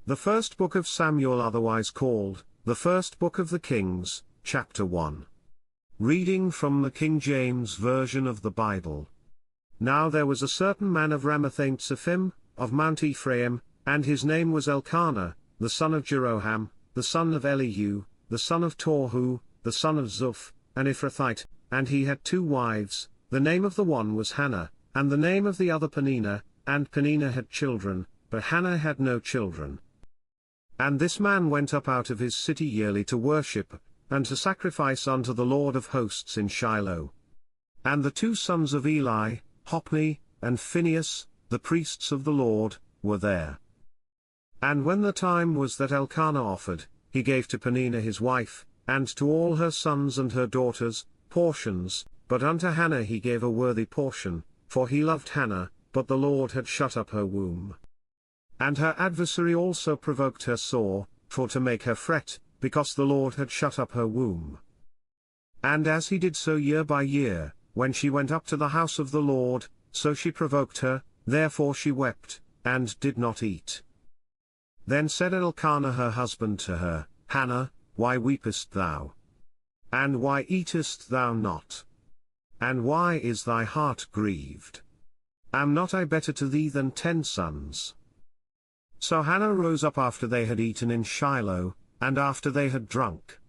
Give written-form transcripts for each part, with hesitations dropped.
The first book of Samuel, otherwise called, the first book of the Kings, chapter 1. Reading from the King James Version of the Bible. Now there was a certain man of Ramathaimzophim, of Mount Ephraim, and his name was Elkanah, the son of Jeroham, the son of Elihu, the son of Tohu, the son of Zuph, an Ephrathite, and he had 2 wives, the name of the one was Hannah, and the name of the other Peninnah, and Peninnah had children, but Hannah had no children. And this man went up out of his city yearly to worship, and to sacrifice unto the Lord of hosts in Shiloh. And the 2 sons of Eli, Hophni and Phinehas, the priests of the Lord, were there. And when the time was that Elkanah offered, he gave to Peninnah his wife, and to all her sons and her daughters, portions, but unto Hannah he gave a worthy portion, for he loved Hannah, but the Lord had shut up her womb. And her adversary also provoked her sore, for to make her fret, because the Lord had shut up her womb. And as he did so year by year, when she went up to the house of the Lord, so she provoked her, therefore she wept, and did not eat. Then said Elkanah her husband to her, Hannah, why weepest thou? And why eatest thou not? And why is thy heart grieved? Am not I better to thee than 10 sons? So Hannah rose up after they had eaten in Shiloh, and after they had drunk.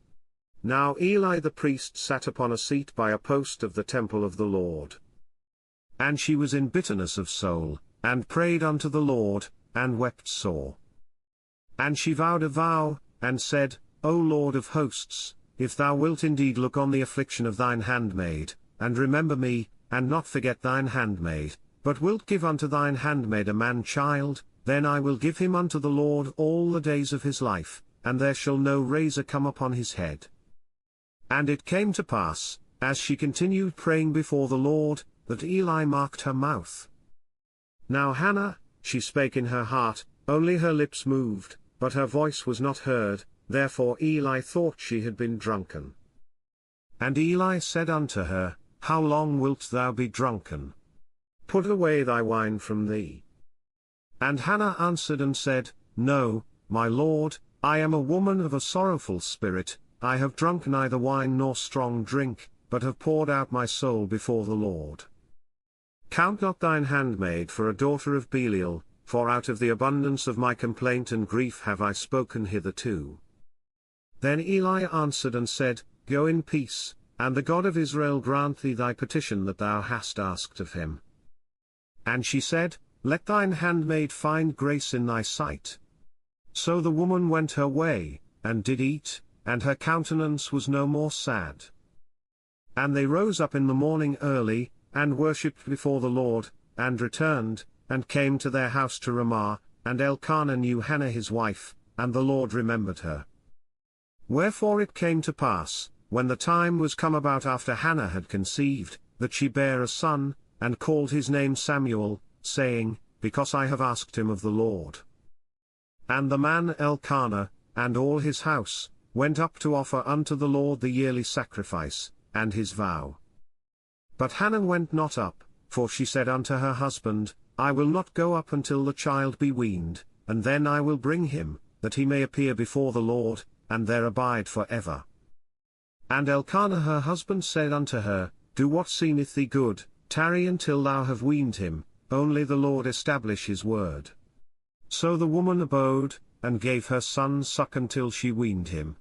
Now Eli the priest sat upon a seat by a post of the temple of the Lord. And she was in bitterness of soul, and prayed unto the Lord, and wept sore. And she vowed a vow, and said, O Lord of hosts, if thou wilt indeed look on the affliction of thine handmaid, and remember me, and not forget thine handmaid, but wilt give unto thine handmaid a man-child, then I will give him unto the Lord all the days of his life, and there shall no razor come upon his head. And it came to pass, as she continued praying before the Lord, that Eli marked her mouth. Now Hannah, she spake in her heart, only her lips moved, but her voice was not heard, therefore Eli thought she had been drunken. And Eli said unto her, How long wilt thou be drunken? Put away thy wine from thee. And Hannah answered and said, No, my Lord, I am a woman of a sorrowful spirit, I have drunk neither wine nor strong drink, but have poured out my soul before the Lord. Count not thine handmaid for a daughter of Belial, for out of the abundance of my complaint and grief have I spoken hitherto. Then Eli answered and said, Go in peace, and the God of Israel grant thee thy petition that thou hast asked of him. And she said, Let thine handmaid find grace in thy sight. So the woman went her way, and did eat, and her countenance was no more sad. And they rose up in the morning early, and worshipped before the Lord, and returned, and came to their house to Ramah, and Elkanah knew Hannah his wife, and the Lord remembered her. Wherefore it came to pass, when the time was come about after Hannah had conceived, that she bare a son, and called his name Samuel, saying, Because I have asked him of the Lord. And the man Elkanah, and all his house, went up to offer unto the Lord the yearly sacrifice, and his vow. But Hannah went not up, for she said unto her husband, I will not go up until the child be weaned, and then I will bring him, that he may appear before the Lord, and there abide for ever. And Elkanah her husband said unto her, Do what seemeth thee good, tarry until thou have weaned him, only the Lord establish his word. So the woman abode, and gave her son suck until she weaned him.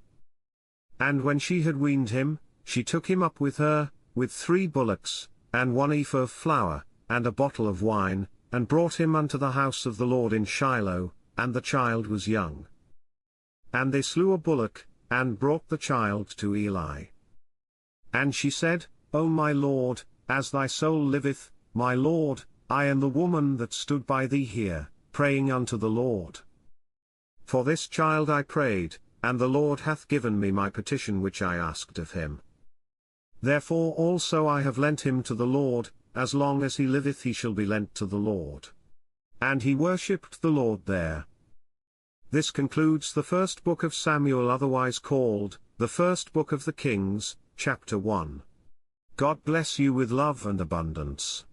And when she had weaned him, she took him up with her, with 3 bullocks, and 1 ephah of flour, and a bottle of wine, and brought him unto the house of the Lord in Shiloh, and the child was young. And they slew a bullock, and brought the child to Eli. And she said, O my Lord, as thy soul liveth, my Lord, I am the woman that stood by thee here, praying unto the Lord. For this child I prayed, and the Lord hath given me my petition which I asked of him. Therefore also I have lent him to the Lord, as long as he liveth he shall be lent to the Lord. And he worshipped the Lord there. This concludes the first book of Samuel, otherwise called, the first book of the Kings, chapter 1. God bless you with love and abundance.